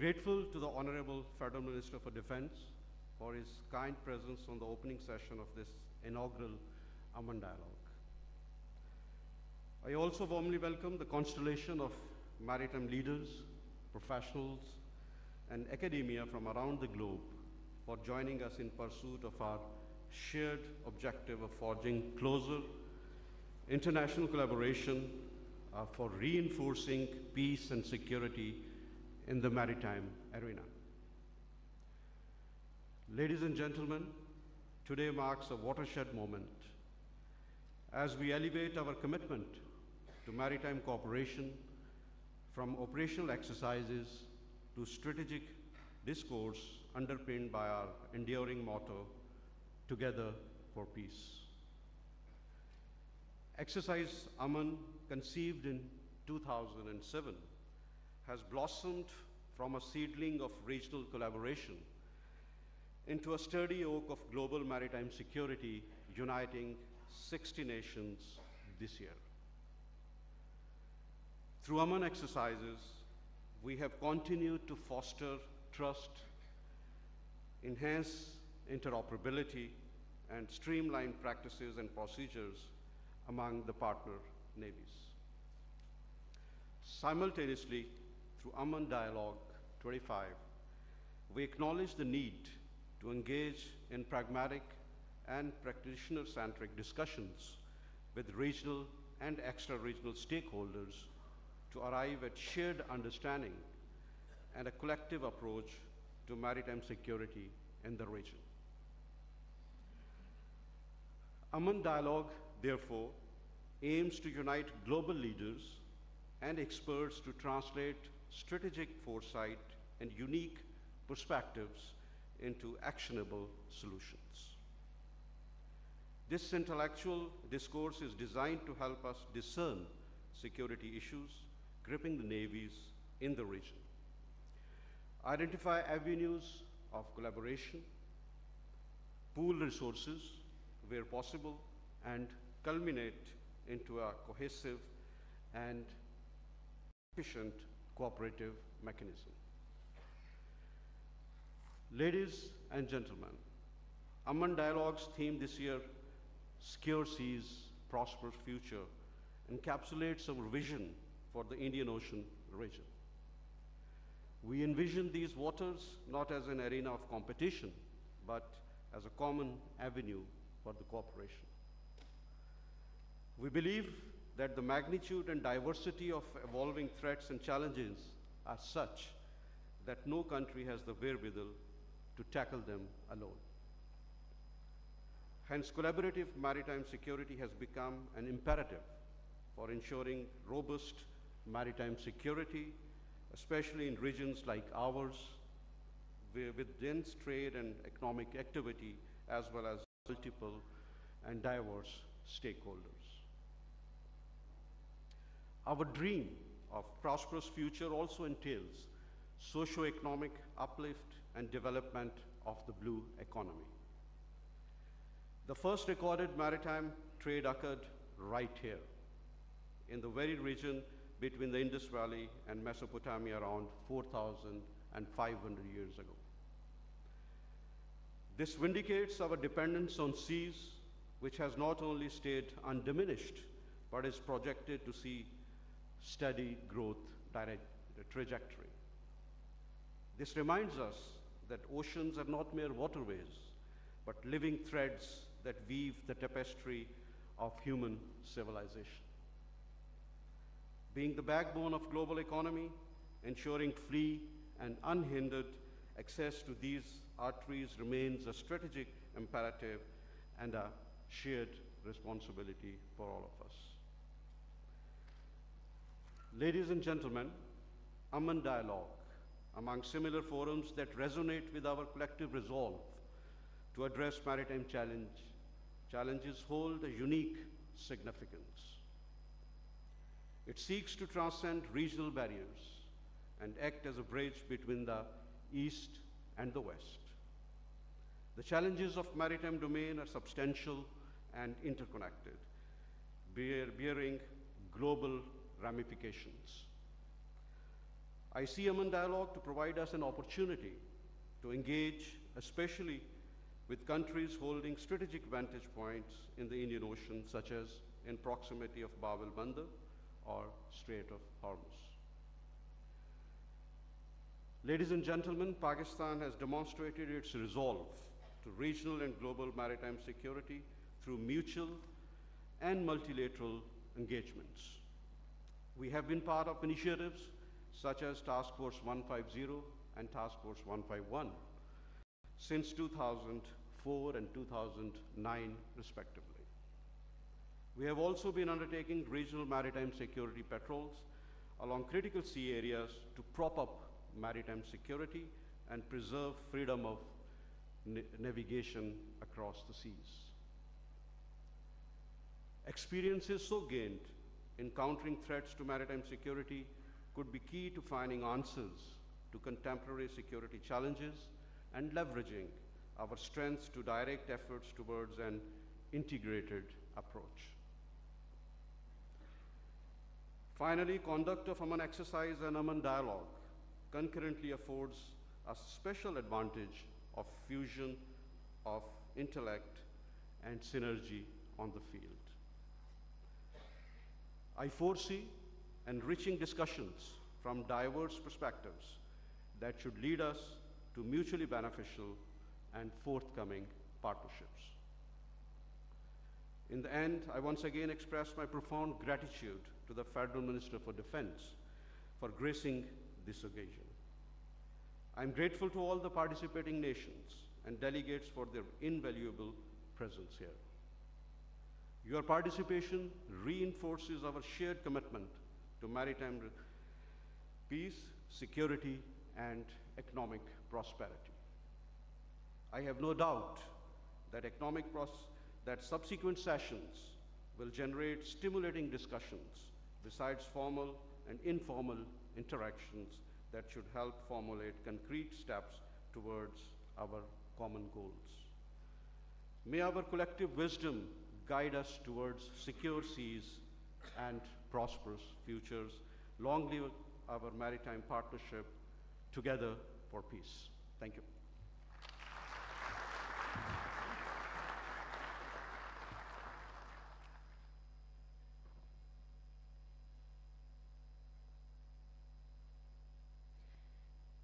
grateful to the Honorable Federal Minister for Defense for his kind presence on the opening session of this inaugural Aman Dialogue. I also warmly welcome the constellation of maritime leaders, professionals, and academia from around the globe for joining us in pursuit of our shared objective of forging closer international collaboration for reinforcing peace and security in the maritime arena. Ladies and gentlemen, today marks a watershed moment as we elevate our commitment to maritime cooperation from operational exercises to strategic discourse underpinned by our enduring motto, Together for Peace. Exercise Aman, conceived in 2007, has blossomed from a seedling of regional collaboration into a sturdy oak of global maritime security, uniting 60 nations this year. Through Aman exercises, we have continued to foster trust, enhance interoperability, and streamline practices and procedures among the partner navies. Simultaneously, through Aman Dialogue 25, we acknowledge the need to engage in pragmatic and practitioner-centric discussions with regional and extra-regional stakeholders to arrive at shared understanding and a collective approach to maritime security in the region. Aman Dialogue, therefore, aims to unite global leaders and experts to translate strategic foresight and unique perspectives into actionable solutions. This intellectual discourse is designed to help us discern security issues gripping the navies in the region, identify avenues of collaboration, pool resources where possible, and culminate into a cohesive and efficient cooperative mechanism. Ladies and gentlemen, Aman Dialogue's theme this year, Secure Seas, Prosperous Future, encapsulates our vision for the Indian Ocean region. We envision these waters not as an arena of competition, but as a common avenue for the cooperation. We believe that the magnitude and diversity of evolving threats and challenges are such that no country has the wherewithal to tackle them alone. Hence, collaborative maritime security has become an imperative for ensuring robust maritime security, especially in regions like ours, with dense trade and economic activity, as well as multiple and diverse stakeholders. Our dream of prosperous future also entails socio-economic uplift and development of the blue economy. The first recorded maritime trade occurred right here, in the very region between the Indus Valley and Mesopotamia around 4,500 years ago. This vindicates our dependence on seas, which has not only stayed undiminished, but is projected to see steady growth trajectory. This reminds us that oceans are not mere waterways, but living threads that weave the tapestry of human civilization. Being the backbone of global economy, ensuring free and unhindered access to these arteries remains a strategic imperative and a shared responsibility for all of us. Ladies and gentlemen, Aman Dialogue, among similar forums that resonate with our collective resolve to address maritime challenges, hold a unique significance. It seeks to transcend regional barriers and act as a bridge between the East and the West. The challenges of maritime domain are substantial and interconnected, bearing global ramifications. I see Aman Dialogue to provide us an opportunity to engage, especially with countries holding strategic vantage points in the Indian Ocean, such as in proximity of Bab el-Mandeb or Strait of Hormuz. Ladies and gentlemen, Pakistan has demonstrated its resolve to regional and global maritime security through mutual and multilateral engagements. We have been part of initiatives such as Task Force 150 and Task Force 151 since 2004 and 2009, respectively. We have also been undertaking regional maritime security patrols along critical sea areas to prop up maritime security and preserve freedom of navigation across the seas. Experiences so gained in countering threats to maritime security could be key to finding answers to contemporary security challenges and leveraging our strengths to direct efforts towards an integrated approach. Finally, conduct of Aman exercise and Aman dialogue concurrently affords a special advantage of fusion of intellect and synergy on the field. I foresee enriching discussions from diverse perspectives that should lead us to mutually beneficial and forthcoming partnerships. In the end, I once again express my profound gratitude to the Federal Minister for Defense for gracing this occasion. I'm grateful to all the participating nations and delegates for their invaluable presence here. Your participation reinforces our shared commitment to maritime peace, security, and economic prosperity. I have no doubt that that subsequent sessions will generate stimulating discussions besides formal and informal interactions that should help formulate concrete steps towards our common goals. May our collective wisdom guide us towards secure seas and prosperous futures. Long live our maritime partnership, together for peace. Thank you.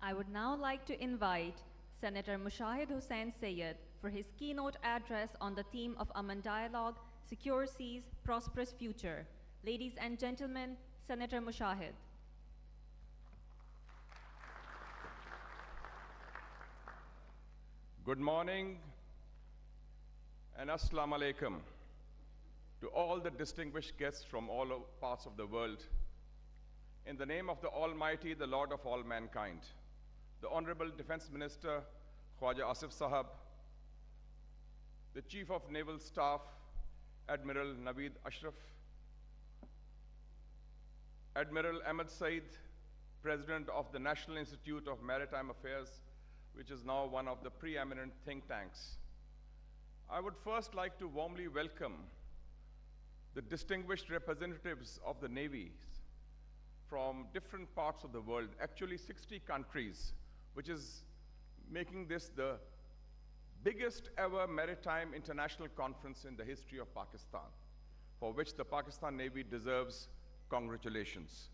I would now like to invite Senator Mushahid Hussain Sayyid for his keynote address on the theme of Aman Dialogue, Secure Seas, Prosperous Future. Ladies and gentlemen, Senator Mushahid. Good morning and Assalamu Alaikum to all the distinguished guests from all parts of the world. In the name of the Almighty, the Lord of all mankind, the Honorable Defense Minister, Khwaja Asif Sahab, the Chief of Naval Staff, Admiral Naveed Ashraf, Admiral Ahmed Said, President of the National Institute of Maritime Affairs, which is now one of the preeminent think tanks. I would first like to warmly welcome the distinguished representatives of the Navy from different parts of the world, actually 60 countries, which is making this the biggest ever maritime international conference in the history of Pakistan, for which the Pakistan Navy deserves congratulations.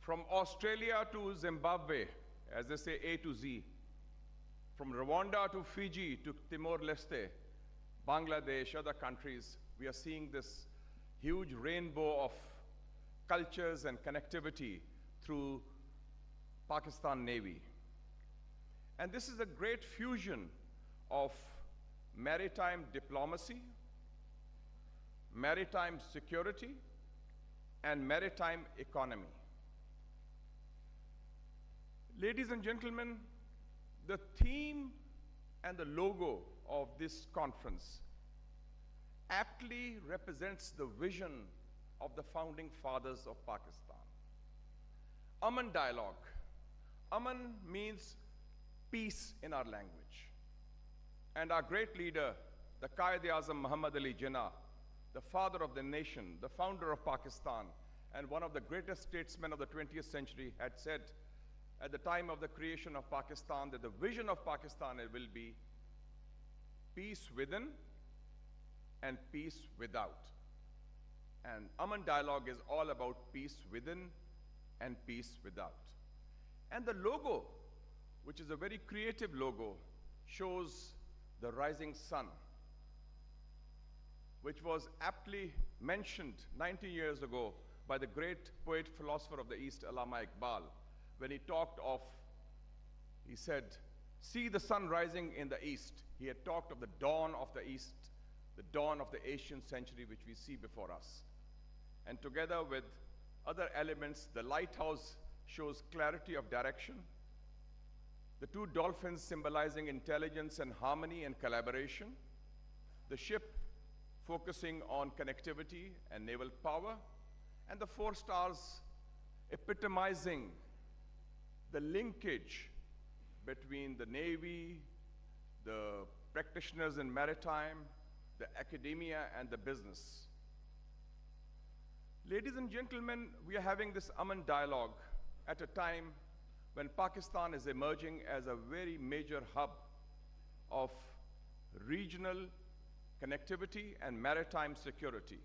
From Australia to Zimbabwe, as they say, A to Z, from Rwanda to Fiji to Timor-Leste, Bangladesh, other countries, we are seeing this huge rainbow of cultures and connectivity through Pakistan Navy. And this is a great fusion of maritime diplomacy, maritime security, and maritime economy. Ladies and gentlemen, the theme and the logo of this conference aptly represents the vision of the founding fathers of Pakistan. Aman Dialogue. Aman means peace in our language. And our great leader, the Quaid-e-Azam Muhammad Ali Jinnah, the father of the nation, the founder of Pakistan, and one of the greatest statesmen of the 20th century, had said at the time of the creation of Pakistan that the vision of Pakistan will be peace within and peace without. And Aman Dialogue is all about peace within and peace without. And the logo, which is a very creative logo, shows the rising sun, which was aptly mentioned 90 years ago by the great poet philosopher of the East, Allama Iqbal, when he talked of, he said, see the sun rising in the East. He had talked of the dawn of the East, the dawn of the Asian century, which we see before us. And together with other elements, the lighthouse shows clarity of direction, the two dolphins symbolizing intelligence and harmony and collaboration, the ship focusing on connectivity and naval power, and the 4 stars epitomizing the linkage between the Navy, the practitioners in maritime, the academia, and the business. Ladies and gentlemen, we are having this Aman Dialogue at a time when Pakistan is emerging as a very major hub of regional connectivity and maritime security.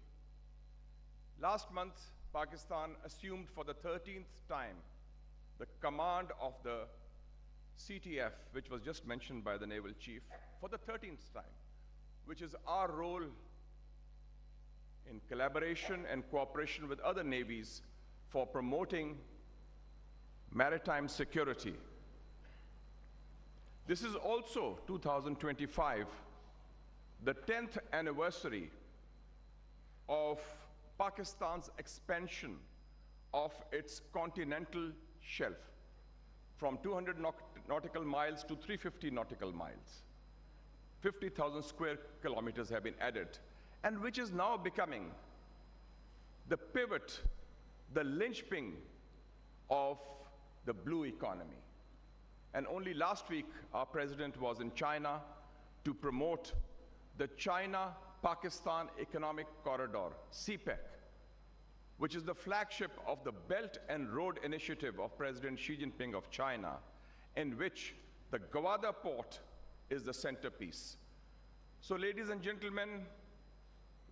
Last month, Pakistan assumed for the 13th time the command of the CTF, which was just mentioned by the naval chief, for the 13th time, which is our role in collaboration and cooperation with other navies for promoting maritime security. This is also 2025, the 10th anniversary of Pakistan's expansion of its continental shelf from 200 nautical miles to 350 nautical miles. 50,000 square kilometers have been added, and which is now becoming the pivot, the linchpin of the blue economy. And only last week, our president was in China to promote the China-Pakistan Economic Corridor, CPEC, which is the flagship of the Belt and Road Initiative of President Xi Jinping of China, in which the Gwadar port is the centerpiece. So, ladies and gentlemen,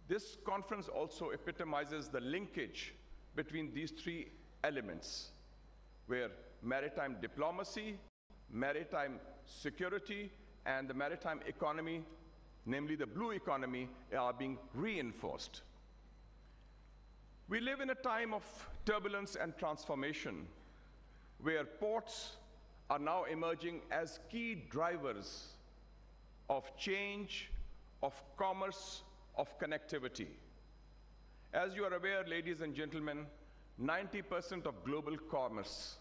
this conference also epitomizes the linkage between these 3 elements, where maritime diplomacy, maritime security, and the maritime economy, namely the blue economy, are being reinforced. We live in a time of turbulence and transformation, where ports are now emerging as key drivers of change, of commerce, of connectivity. As you are aware, ladies and gentlemen, 90% of global commerce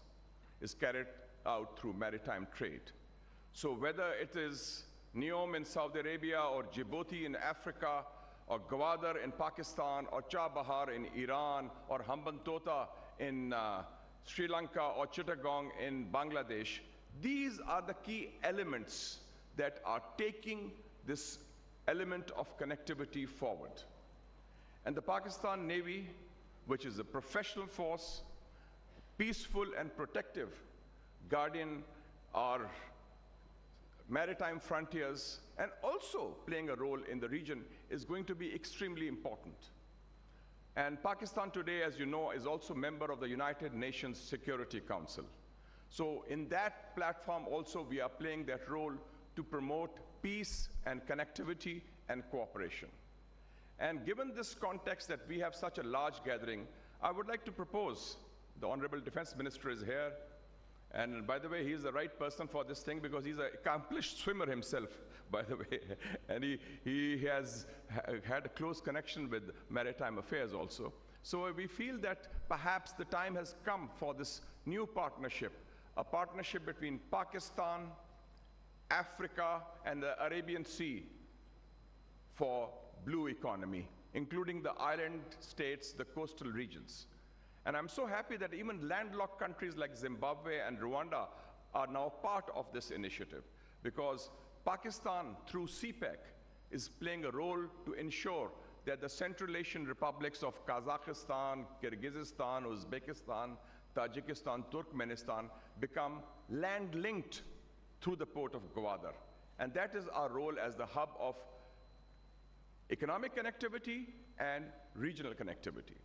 is carried out through maritime trade. So whether it is NEOM in Saudi Arabia, or Djibouti in Africa, or Gwadar in Pakistan, or 𝗟𝗶𝘃 in Iran, or Hambantota in Sri Lanka, or Chittagong in Bangladesh, these are the key elements that are taking this element of connectivity forward. And the Pakistan Navy, which is a professional force, peaceful and protective, guardian our maritime frontiers, and also playing a role in the region, is going to be extremely important. And Pakistan today, as you know, is also a member of the United Nations Security Council. So in that platform also, we are playing that role to promote peace and connectivity and cooperation. And given this context that we have such a large gathering, I would like to propose, the Honorable Defense Minister is here, and by the way, he's the right person for this thing because he's an accomplished swimmer himself, by the way, and he has had a close connection with maritime affairs also. So we feel that perhaps the time has come for this new partnership, a partnership between Pakistan, Africa, and the Arabian Sea for blue economy, including the island states, the coastal regions. And I'm so happy that even landlocked countries like Zimbabwe and Rwanda are now part of this initiative, because Pakistan, through CPEC, is playing a role to ensure that the Central Asian republics of Kazakhstan, Kyrgyzstan, Uzbekistan, Tajikistan, Turkmenistan become land-linked through the port of Gwadar. And that is our role as the hub of economic connectivity and regional connectivity.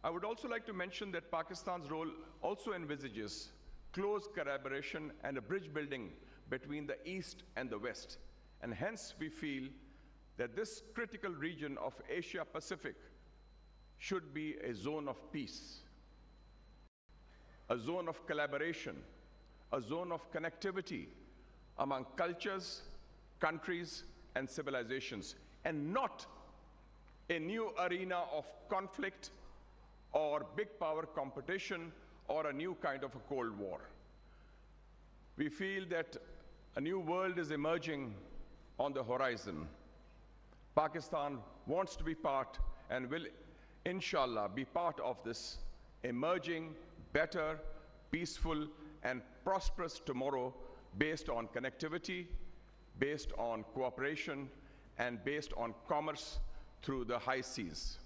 I would also like to mention that Pakistan's role also envisages close collaboration and a bridge building between the East and the West. And hence we feel that this critical region of Asia Pacific should be a zone of peace, a zone of collaboration, a zone of connectivity among cultures, countries, and civilizations, and not a new arena of conflict or big power competition or a new kind of a Cold War. We feel that a new world is emerging on the horizon. Pakistan wants to be part and will, inshallah, be part of this emerging, better, peaceful, and prosperous tomorrow based on connectivity, based on cooperation, and based on commerce through the high seas.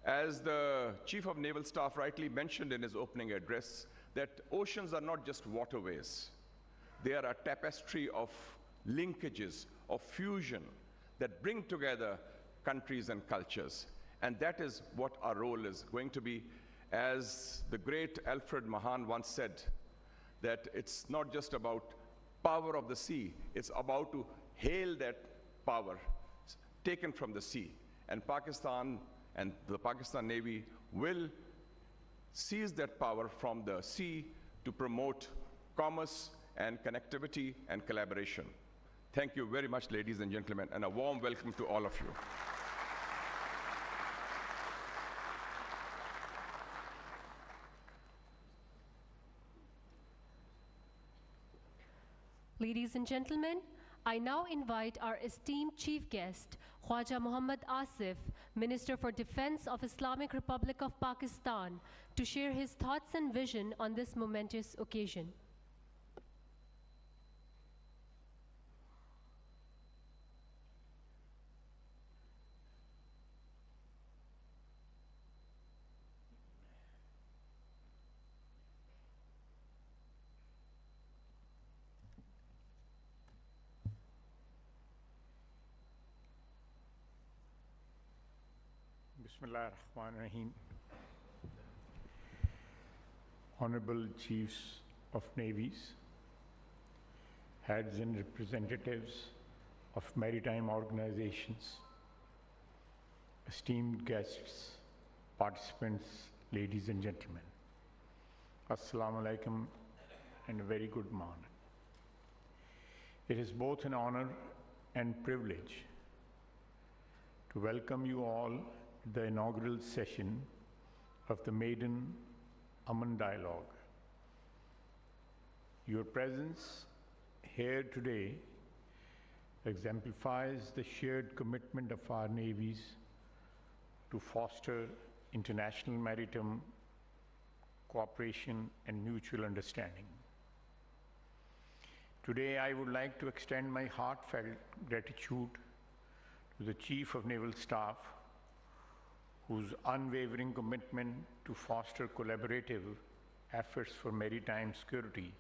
As the Chief of Naval Staff rightly mentioned in his opening address, that oceans are not just waterways. They are a tapestry of linkages, of fusion, that bring together countries and cultures. And that is what our role is going to be. As the great Alfred Mahan once said, that it's not just about power of the sea, it's about to hail that power taken from the sea. And Pakistan and the Pakistan Navy will seize that power from the sea to promote commerce and connectivity and collaboration. Thank you very much, ladies and gentlemen, and a warm welcome to all of you. Ladies and gentlemen, I now invite our esteemed chief guest, Khwaja Muhammad Asif, Minister for Defense of Islamic Republic of Pakistan, to share his thoughts and vision on this momentous occasion. Bismillah ar-Rahman ar-Rahim. Honorable Chiefs of Navies, heads and representatives of maritime organizations, esteemed guests, participants, ladies and gentlemen, Assalamu alaikum and a very good morning. It is both an honor and privilege to welcome you all at the inaugural session of the Maiden AMAN Dialogue. Your presence here today exemplifies the shared commitment of our navies to foster international maritime cooperation and mutual understanding. Today, I would like to extend my heartfelt gratitude to the Chief of Naval Staff, whose unwavering commitment to foster collaborative efforts for maritime security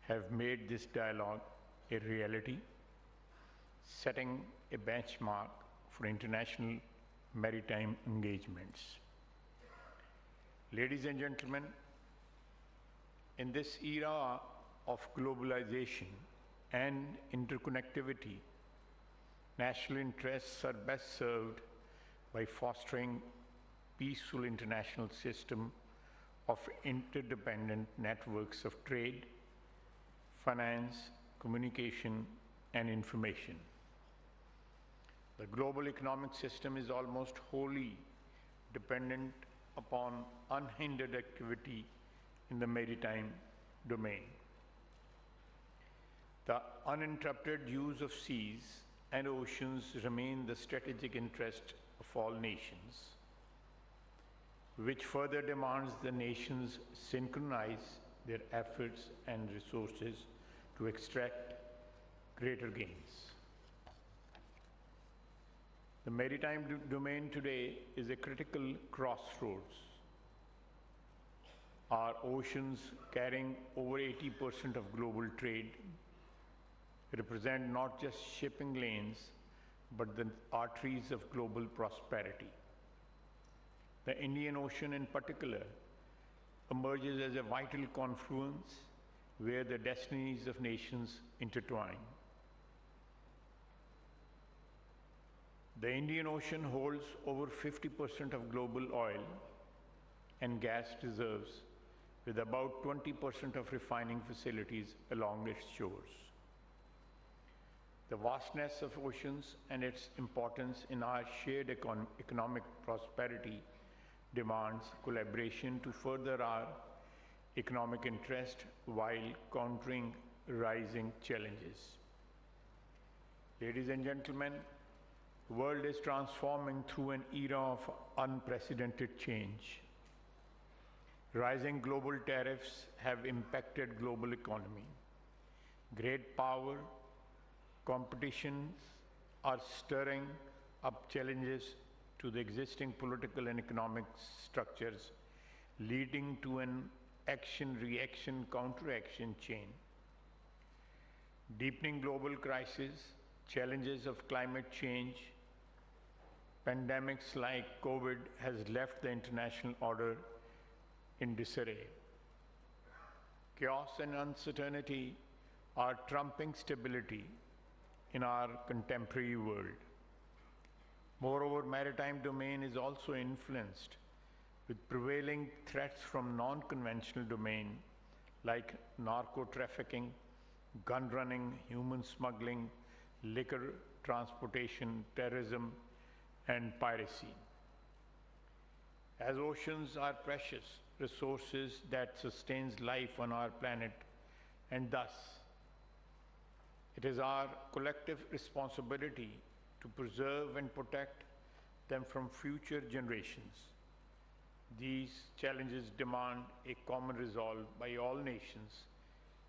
have made this dialogue a reality, setting a benchmark for international maritime engagements. Ladies and gentlemen, in this era of globalization and interconnectivity, national interests are best served by fostering peaceful international system of interdependent networks of trade, finance, communication, and information. The global economic system is almost wholly dependent upon unhindered activity in the maritime domain. The uninterrupted use of seas and oceans remain the strategic interest of all nations, which further demands the nations synchronize their efforts and resources to extract greater gains. The maritime domain today is a critical crossroads. Our oceans, carrying over 80% of global trade, represent not just shipping lanes, but the arteries of global prosperity. The Indian Ocean in particular emerges as a vital confluence where the destinies of nations intertwine. The Indian Ocean holds over 50% of global oil and gas reserves, with about 20% of refining facilities along its shores. The vastness of oceans and its importance in our shared economic prosperity demands collaboration to further our economic interest while countering rising challenges. Ladies and gentlemen, the world is transforming through an era of unprecedented change. Rising global tariffs have impacted global economy. Great power competitions are stirring up challenges to the existing political and economic structures, leading to an action-reaction, counteraction chain. Deepening global crises, challenges of climate change, pandemics like COVID has left the international order in disarray. Chaos and uncertainty are trumping stability in our contemporary world. Moreover, maritime domain is also influenced with prevailing threats from non-conventional domain like narco-trafficking, gun running, human smuggling, liquor transportation, terrorism, and piracy. As oceans are precious resources that sustains life on our planet, and thus it is our collective responsibility to preserve and protect them from future generations. These challenges demand a common resolve by all nations,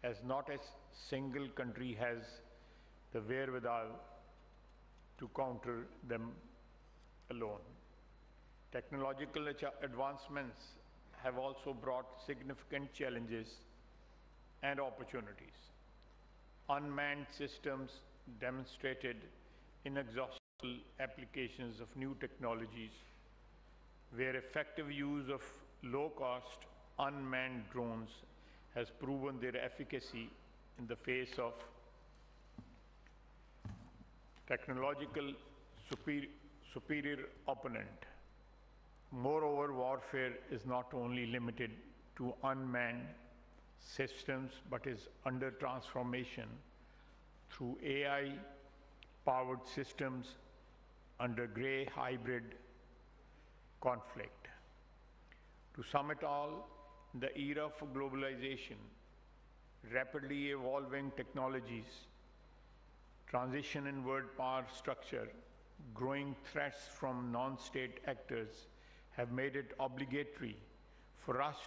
as not a single country has the wherewithal to counter them alone. Technological advancements have also brought significant challenges and opportunities. Unmanned systems demonstrated inexhaustible applications of new technologies, where effective use of low-cost unmanned drones has proven their efficacy in the face of technological superior opponent. Moreover, warfare is not only limited to unmanned systems, but is under transformation through AI-powered systems under gray hybrid conflict. To sum it all, in the era of globalization, rapidly evolving technologies, transition in world power structure, growing threats from non-state actors have made it obligatory for us